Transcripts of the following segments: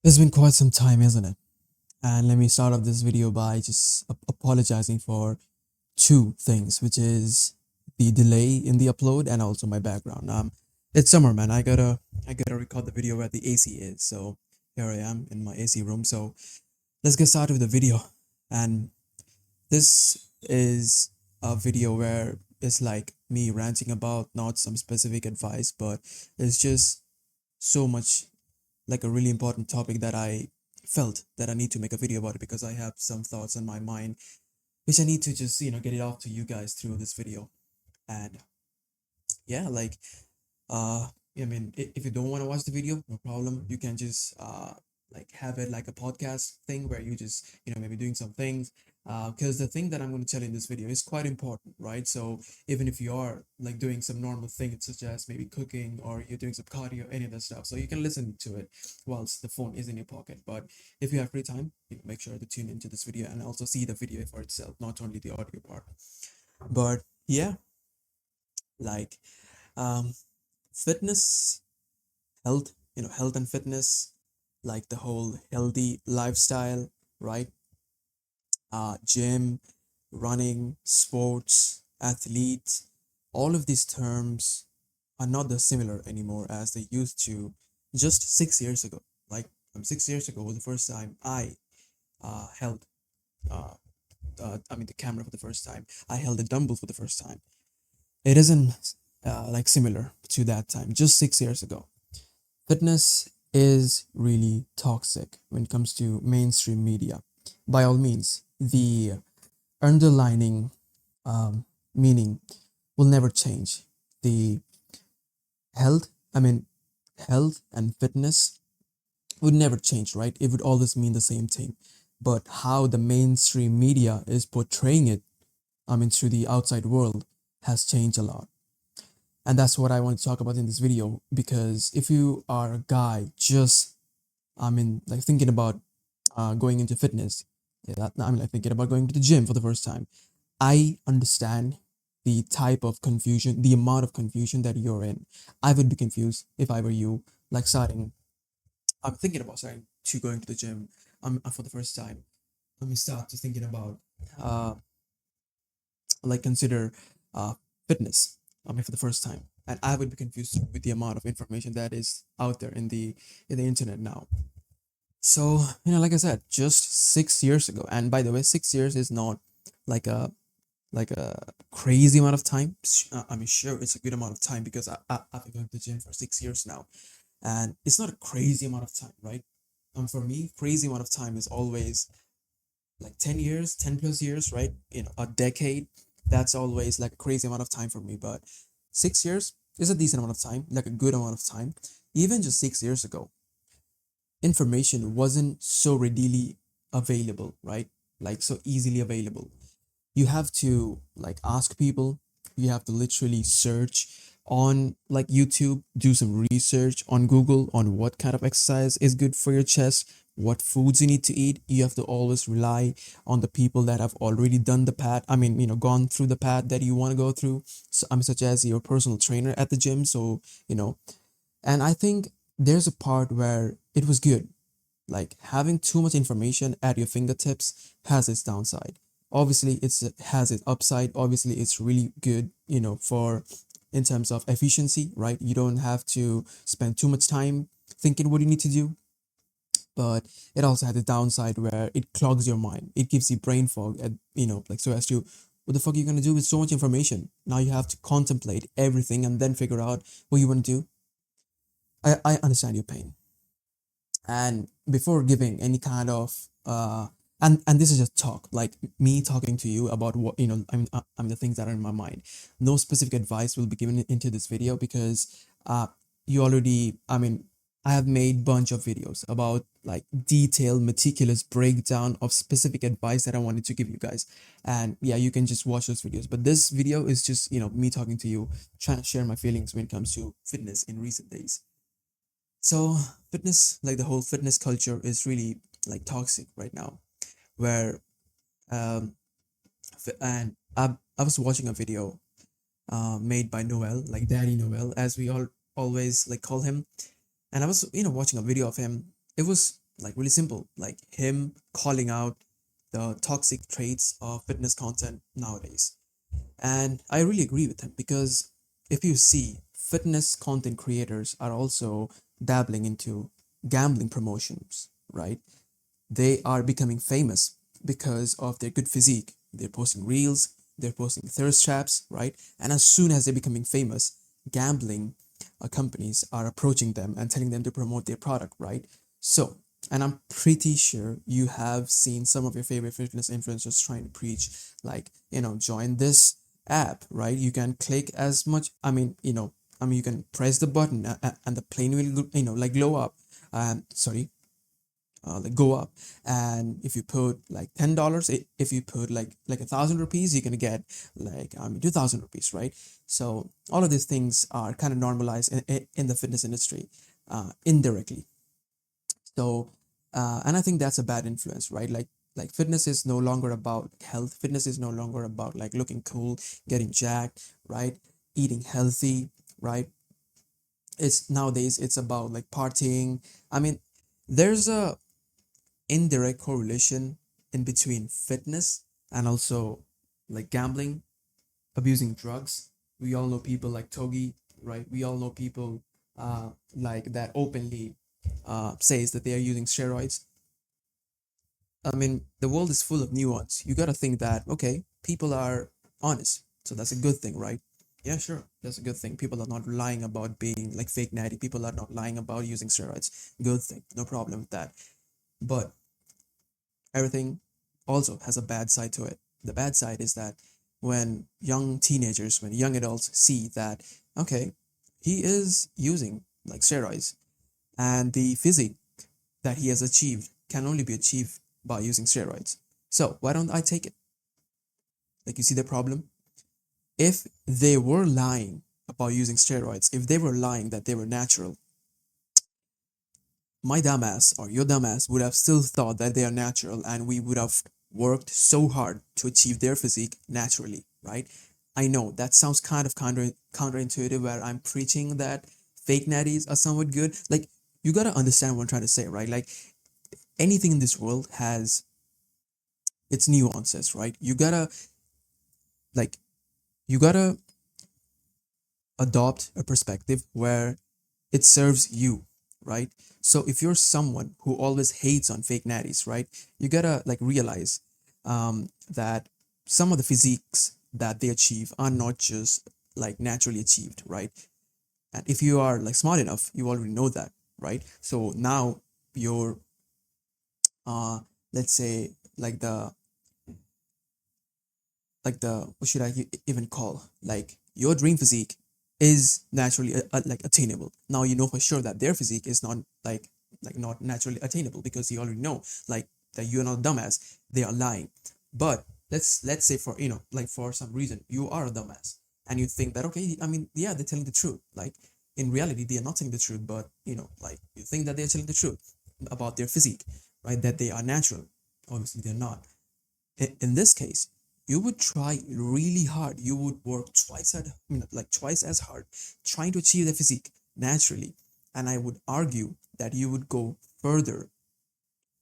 It's been quite some time, isn't it? And let me start off this video by just apologizing for two things, which is the delay in the upload and also my background. It's summer, man. I gotta record the video where the AC is. So here I am in my AC room. So let's get started with the video. And this is a video where it's like me ranting about not some specific advice, but it's just so much like a really important topic that I felt that I need to make a video about it because I have some thoughts in my mind which I need to just get it off to you guys through this video. And yeah, like I mean, if you don't want to watch the video, no problem. You can just like have it like a podcast thing where you just maybe doing some things. Because the thing that I'm going to tell you in this video is quite important, right? So even if you are like doing some normal things such as maybe cooking or you're doing some cardio, any of that stuff, so you can listen to it whilst the phone is in your pocket. But if you have free time, make sure to tune into this video and also see the video for itself, not only the audio part. But yeah, like um fitness, health, health and fitness, like the whole healthy lifestyle, right? Gym, running, sports, athlete, all of these terms are not as similar anymore as they used to just 6 years ago. Like 6 years ago was the first time I held the camera for the first time. I held a dumbbell for the first time. It isn't like similar to that time, just 6 years ago. Fitness is really toxic when it comes to mainstream media. By all means, the underlining meaning will never change. The health, I mean, health and fitness would never change, right? It would always mean the same thing. But how the mainstream media is portraying it, to the outside world has changed a lot. And that's what I want to talk about in this video because if you are a guy just like thinking about going into fitness. Yeah, like thinking about going to the gym for the first time. I understand the type of confusion, the amount of confusion that you're in. I would be confused if I were you. Like starting, I'm thinking about starting to going to the gym for the first time. Let me start to thinking about uh like consider fitness for the first time, and I would be confused with the amount of information that is out there in the internet now. So, like I said, just 6 years ago, and by the way, 6 years is not like a crazy amount of time. I mean, sure, it's a good amount of time because I've been going to the gym for 6 years now, and it's not a crazy amount of time, right? For me, crazy amount of time is always like 10 years, 10 plus years, right? A decade. That's always like a crazy amount of time for me. But 6 years is a decent amount of time, like a good amount of time. Even just 6 years ago, information wasn't so readily available, right? Like so easily available. You have to like ask people, you have to literally search on like YouTube, do some research on Google on what kind of exercise is good for your chest, what foods you need to eat. You have to always rely on the people that have already done the path. Gone through the path that you want to go through. So, such as your personal trainer at the gym. So, and I think there's a part where it was good. Like having too much information at your fingertips has its downside. Obviously, it has its upside. Obviously, it's really good, for in terms of efficiency, right? You don't have to spend too much time thinking what you need to do. But it also has a downside where it clogs your mind. It gives you brain fog, like so as to what the fuck are you gonna do with so much information? Now you have to contemplate everything and then figure out what you want to do. I understand your pain. And before giving any kind of and this is just talk, like me talking to you about what I'm the things that are in my mind. No specific advice will be given into this video because you already I have made bunch of videos about like detailed meticulous breakdown of specific advice that I wanted to give you guys. And yeah, you can just watch those videos, but this video is just me talking to you, trying to share my feelings when it comes to fitness in recent days. So fitness, like the whole fitness culture is really like toxic right now, where um and I was watching a video made by Noel, like Daddy Noel, as we all always like call him, and I was watching a video of him. It was like really simple, like him calling out the toxic traits of fitness content nowadays. And I really agree with him because if you see, fitness content creators are also dabbling into gambling promotions, right? They are becoming famous because of their good physique. They're posting reels, they're posting thirst traps, right? And as soon as they're becoming famous, gambling companies are approaching them and telling them to promote their product, right? So, and I'm pretty sure you have seen some of your favorite fitness influencers trying to preach, like, join this app, right? You can click as much, you can press the button and the plane will, like glow up. Sorry, like go up. And if you put like $10, if you put like 1,000 rupees, you're gonna get like 2,000 rupees, right? So all of these things are kind of normalized in the fitness industry, indirectly. So and I think that's a bad influence, right? Like fitness is no longer about health. Fitness is no longer about like looking cool, getting jacked, right? Eating healthy, right? It's nowadays it's about like partying. I mean, there's a indirect correlation in between fitness and also like gambling, abusing drugs. We all know people like Togi, right? We all know people like that openly says that they are using steroids. I mean, the world is full of nuance. You got to think that, okay, people are honest. So that's a good thing, right? Yeah, sure. That's a good thing. People are not lying about being like fake natty. People are not lying about using steroids. Good thing. No problem with that. But everything also has a bad side to it. The bad side is that when young teenagers, when young adults see that, okay, he is using like steroids and the physique that he has achieved can only be achieved by using steroids. So why don't I take it? Like, you see the problem? If they were lying about using steroids, if they were lying that they were natural, my dumbass or your dumbass would have still thought that they are natural and we would have worked so hard to achieve their physique naturally, right? I know that sounds kind of counterintuitive where I'm preaching that fake natties are somewhat good. Like, you gotta understand what I'm trying to say, right? Like, anything in this world has its nuances, right? Like, you gotta adopt a perspective where it serves you, right? So if you're someone who always hates on fake natties, right, you gotta like realize that some of the physiques that they achieve are not just like naturally achieved, right? And if you are like smart enough, you already know that, right? So now your let's say like the what should I even call, like your dream physique is naturally like attainable. Now you know for sure that their physique is not like not naturally attainable because you already know like that you're not a dumbass. They are lying. But let's say for like for some reason you are a dumbass and you think that, okay, I mean, yeah, they're telling the truth. Like, in reality they are not telling the truth, but like you think that they're telling the truth about their physique, right? That they are natural. Obviously they're not. In this case, you would try really hard. You would work twice as hard trying to achieve the physique naturally. And I would argue that you would go further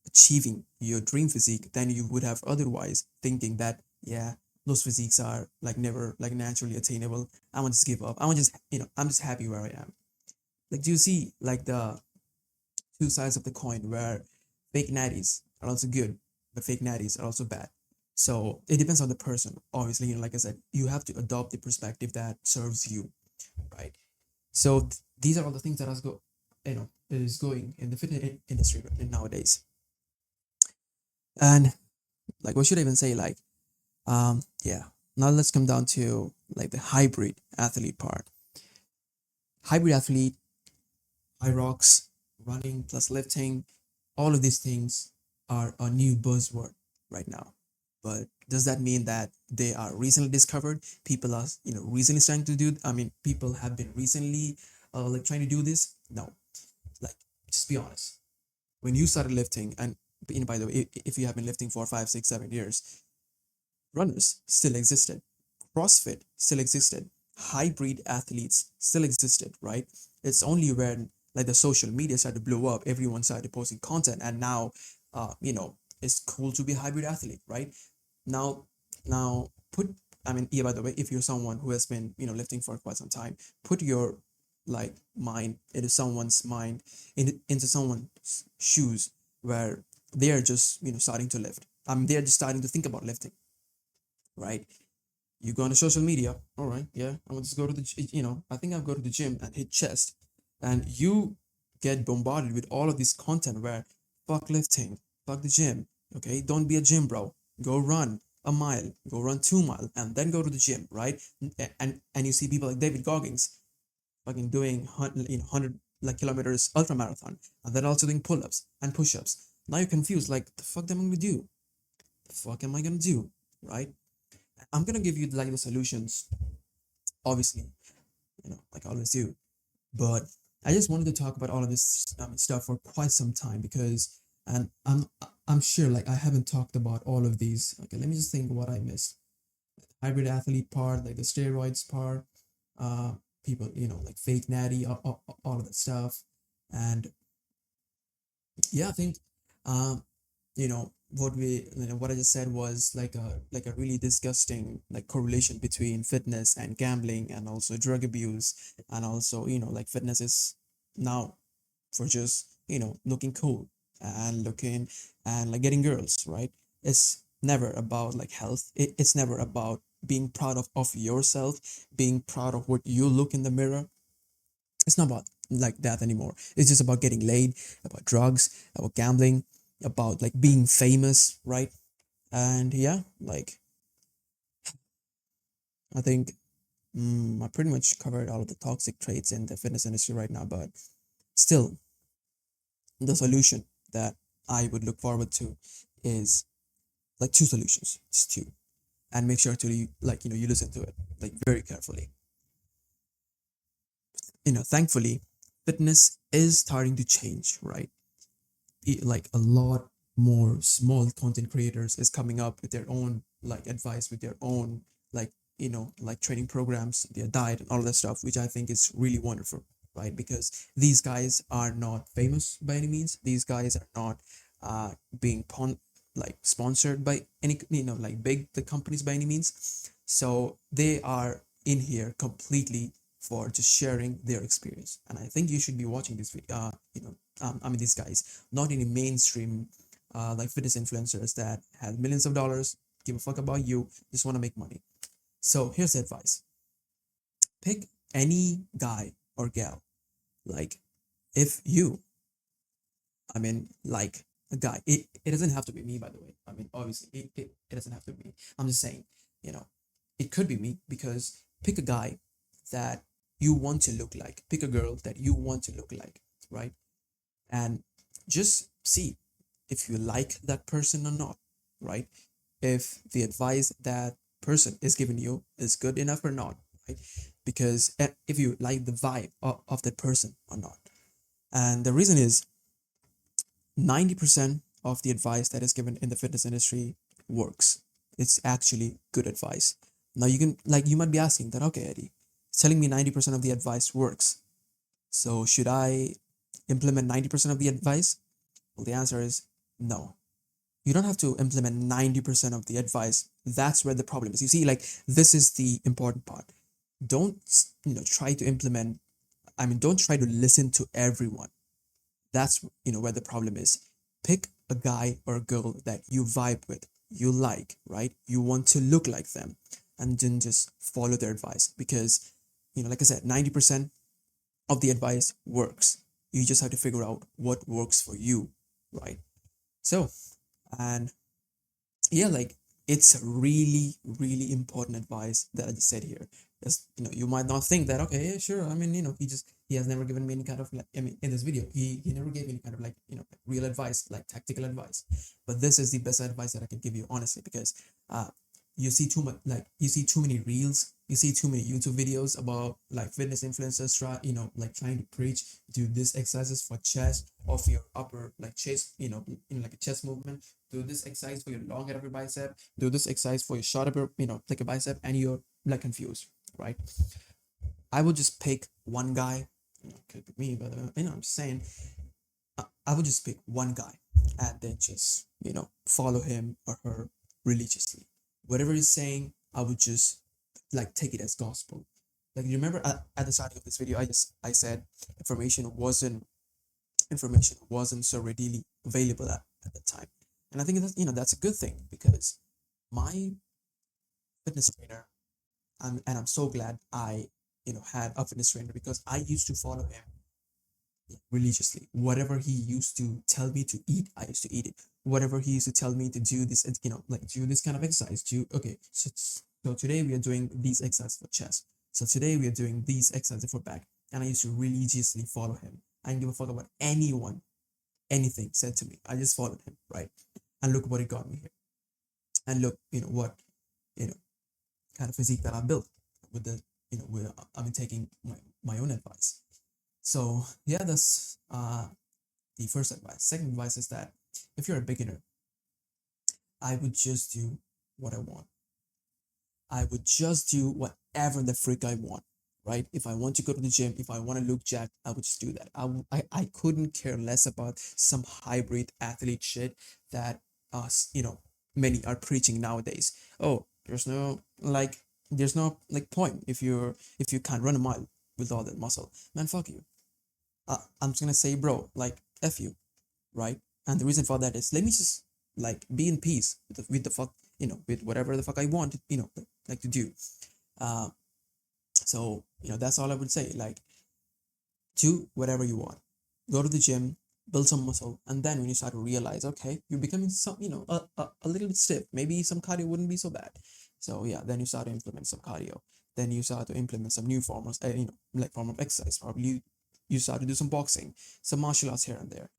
achieving your dream physique than you would have otherwise, thinking that, yeah, those physiques are like never like naturally attainable. I'm gonna just give up. I'm just happy where I am. Like, do you see like the two sides of the coin where fake natties are also good, but fake natties are also bad? So it depends on the person. Obviously, like I said, you have to adopt the perspective that serves you, right? So these are all the things that is going in the fitness industry nowadays. And like, what should I even say? Like, yeah. Now let's come down to like the hybrid athlete part. Hybrid athlete, high rocks, running plus lifting, all of these things are a new buzzword right now. But does that mean that they are recently discovered? People are, recently starting to do, I mean, people have been recently like trying to do this? No. Like, just be honest. When you started lifting, and by the way, if you have been lifting for 5, 6, 7 years, runners still existed. CrossFit still existed. Hybrid athletes still existed, right? It's only when like the social media started to blow up, everyone started posting content, and now, it's cool to be a hybrid athlete, right? Now, put, I mean, yeah, by the way, if you're someone who has been, lifting for quite some time, put your like mind into someone's mind, into someone's shoes, where they are just, starting to lift. They're just starting to think about lifting, right? You go on to social media, all right, yeah, I will just go to I think I'll go to the gym and hit chest, and you get bombarded with all of this content where fuck lifting, fuck the gym, okay, don't be a gym bro, go run a mile, go run 2 mile, and then go to the gym, right? And you see people like David Goggins fucking doing 100 like kilometers ultra marathon, and then also doing pull-ups and push-ups. Now you're confused, like the fuck am I gonna do? The fuck am I gonna do? Right? I'm gonna give you like the solutions, obviously, like I always do. But I just wanted to talk about all of this stuff for quite some time, because, and I'm sure like I haven't talked about all of these. Okay, let me just think what I missed. Hybrid athlete part, like the steroids part, uh, people, like fake natty, all of that stuff, and yeah, I think, um, what I just said was like a really disgusting like correlation between fitness and gambling, and also drug abuse, and also, like fitness is now for just, looking cool and looking and like getting girls, right? It's never about like health. It's never about being proud of yourself, being proud of what you look in the mirror. It's not about like that anymore. It's just about getting laid, about drugs, about gambling, about like being famous, right? And yeah, like I think, I pretty much covered all of the toxic traits in the fitness industry right now, but still, the solution that I would look forward to is like two solutions, just two, and make sure to like you listen to it like very carefully. Thankfully, fitness is starting to change, right? Like a lot more small content creators is coming up with their own like advice, with their own like like training programs, their diet and all of that stuff, which I think is really wonderful, right? Because these guys are not famous by any means. These guys are not being like sponsored by any like big the companies by any means. So they are in here completely for just sharing their experience, and I think you should be watching this these guys, not any mainstream like fitness influencers that have millions of dollars, give a fuck about you, just want to make money. So here's the advice: pick any guy or gal. Like if you, like a guy, it doesn't have to be me, by the way. Obviously, it doesn't have to be me. I'm just saying, you know, it could be me, because pick a guy that you want to look like, pick a girl that you want to look like, right? And just see if you like that person or not, right? If the advice that person is giving you is good enough or not, right? Because if you like the vibe of that person or not. And the reason is 90% of the advice that is given in the fitness industry works. It's actually good advice. Now you can like you might be asking that, okay, Eddie, it's telling me 90% of the advice works. So should I implement 90% of the advice? Well, the answer is no. You don't have to implement 90% of the advice. That's where the problem is. You see, like this is the important part. Don't try to implement, don't try to listen to everyone. That's where the problem is. Pick a guy or a girl that you vibe with, you like, right? You want to look like them, and then just follow their advice, because like I said, 90% of the advice works. You just have to figure out what works for you, right? So, and yeah, like it's really really important advice that I just said here. Because you might not think that, okay, yeah, sure, he has never given me any kind of like, in this video he never gave any kind of like real advice, like tactical advice, but this is the best advice that I can give you, honestly, because uh you see too much, like you see too many reels, you see too many YouTube videos about like fitness influencers like trying to preach, do this exercises for chest or for your upper like chest, like a chest movement, do this exercise for your long head of your bicep, do this exercise for your short of your like a bicep, and you're like confused, right? I would just pick one guy could be me, but I'm just saying, I would just pick one guy and then just, follow him or her religiously. Whatever he's saying, I would just like take it as gospel. Like, you remember at the starting of this video, I said information wasn't so readily available at the time. And I think that's a good thing, because my fitness trainer, and I'm so glad I had a fitness trainer, because I used to follow him religiously. Whatever he used to tell me to eat, I used to eat it. Whatever he used to tell me to do this, like do this kind of exercise. Okay, so today we are doing these exercises for chest. So today we are doing these exercises for back. And I used to religiously follow him. I didn't give a fuck about anything said to me. I just followed him, right? And look what it got me here. And look, what, you know, kind of physique that I built with I've been taking my own advice. So yeah, that's the first advice. Second advice is that if you're a beginner, I would just do what I want. I would just do whatever the freak I want, right? If I want to go to the gym, if I want to look jacked, I would just do that. I couldn't care less about some hybrid athlete shit that us, many are preaching nowadays. Oh, there's no point if you can't run a mile with all that muscle. Man, fuck you. I'm just gonna say, bro, like, F you, right? And the reason for that is, let me just like be in peace with the fuck, with whatever the fuck I want, like to do. Uh, so that's all I would say. Like, do whatever you want. Go to the gym, build some muscle, and then when you start to realize, okay, you're becoming a little bit stiff. Maybe some cardio wouldn't be so bad. So yeah, then you start to implement some cardio. Then you start to implement some new forms, like form of exercise. Probably you start to do some boxing, some martial arts here and there.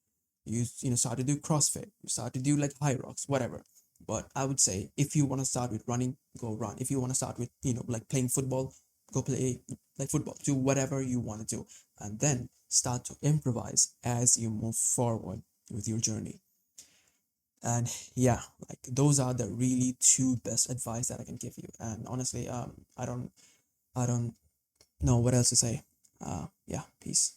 You start to do CrossFit. You start to do like high rocks, whatever. But I would say, if you want to start with running, go run. If you want to start with like playing football, go play like football. Do whatever you want to do, and then start to improvise as you move forward with your journey. And yeah, like, those are the really two best advice that I can give you. And honestly, I don't know what else to say. Yeah, peace.